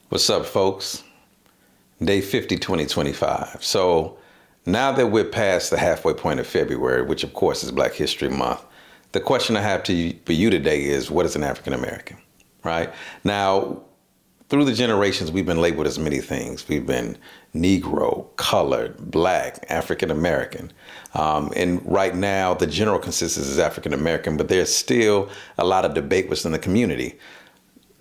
What's up, folks? Day 50, 2025. So now that we're past the halfway point of February, which of course is Black History Month, the question I have for you today is, what is an African American? Right? Now, through the generations, we've been labeled as many things. We've been Negro, colored, Black, African American. And right now, the general consensus is African American, but there's still a lot of debate within the community.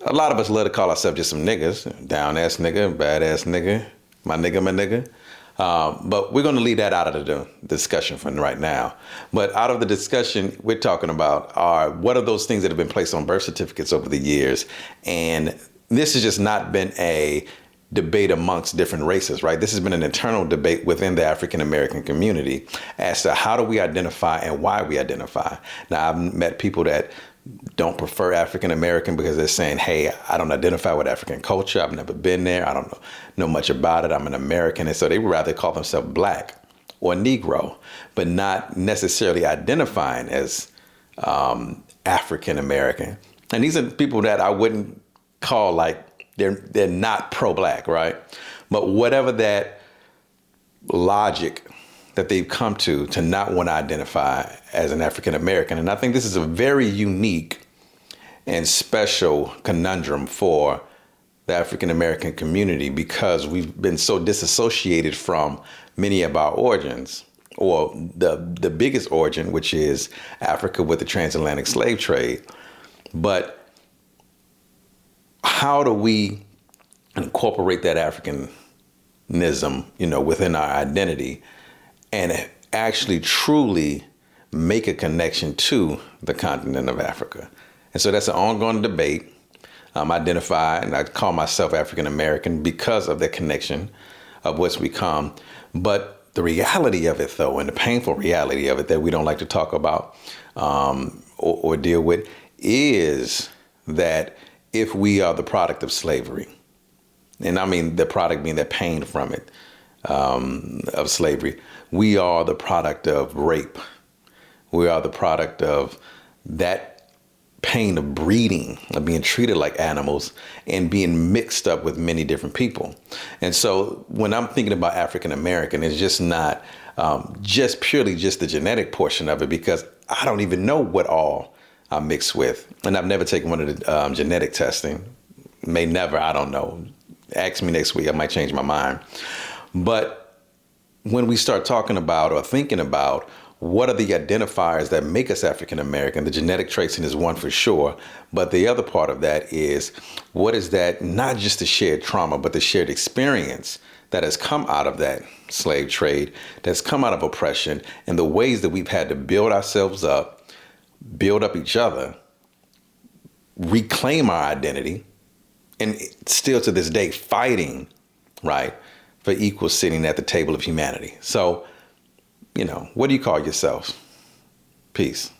A lot of us love to call ourselves just some niggas, down ass nigga, bad ass nigga, my nigga, my nigga. But we're going to leave that out of the discussion for right now. But out of the discussion we're talking about are what are those things that have been placed on birth certificates over the years. And this has just not been a debate amongst different races, right? This has been an internal debate within the African American community as to how do we identify and why we identify. Now, I've met people that don't prefer African American because they're saying, hey, I don't identify with African culture. I've never been there. I don't know much about it. I'm an American. And so they would rather call themselves Black or Negro, but not necessarily identifying as African American. And these are people that I wouldn't call like they're not pro-Black, right? But whatever that logic that they've come to not want to identify as an African American. And I think this is a very unique and special conundrum for the African American community because we've been so disassociated from many of our origins, or the biggest origin, which is Africa with the transatlantic slave trade. But how do we incorporate that Africanism, within our identity and actually truly make a connection to the continent of Africa? And so that's an ongoing debate. Identify, and I call myself African American because of the connection of what's become. But the reality of it, though, and the painful reality of it that we don't like to talk about or deal with is that if we are the product of slavery, and I mean the product being the pain from it, of slavery, we are the product of rape. We are the product of that pain of breeding, of being treated like animals and being mixed up with many different people. And so when I'm thinking about African American, it's just not just purely just the genetic portion of it, because I don't even know what all I'm mixed with. And I've never taken one of the genetic testing. May never, I don't know. Ask me next week, I might change my mind. But when we start talking about or thinking about what are the identifiers that make us African American, the genetic tracing is one for sure. But the other part of that is what is that, not just the shared trauma, but the shared experience that has come out of that slave trade, that's come out of oppression, and the ways that we've had to build ourselves up, build up each other, reclaim our identity, and still to this day fighting, right, for equal sitting at the table of humanity. So, what do you call yourselves? Peace.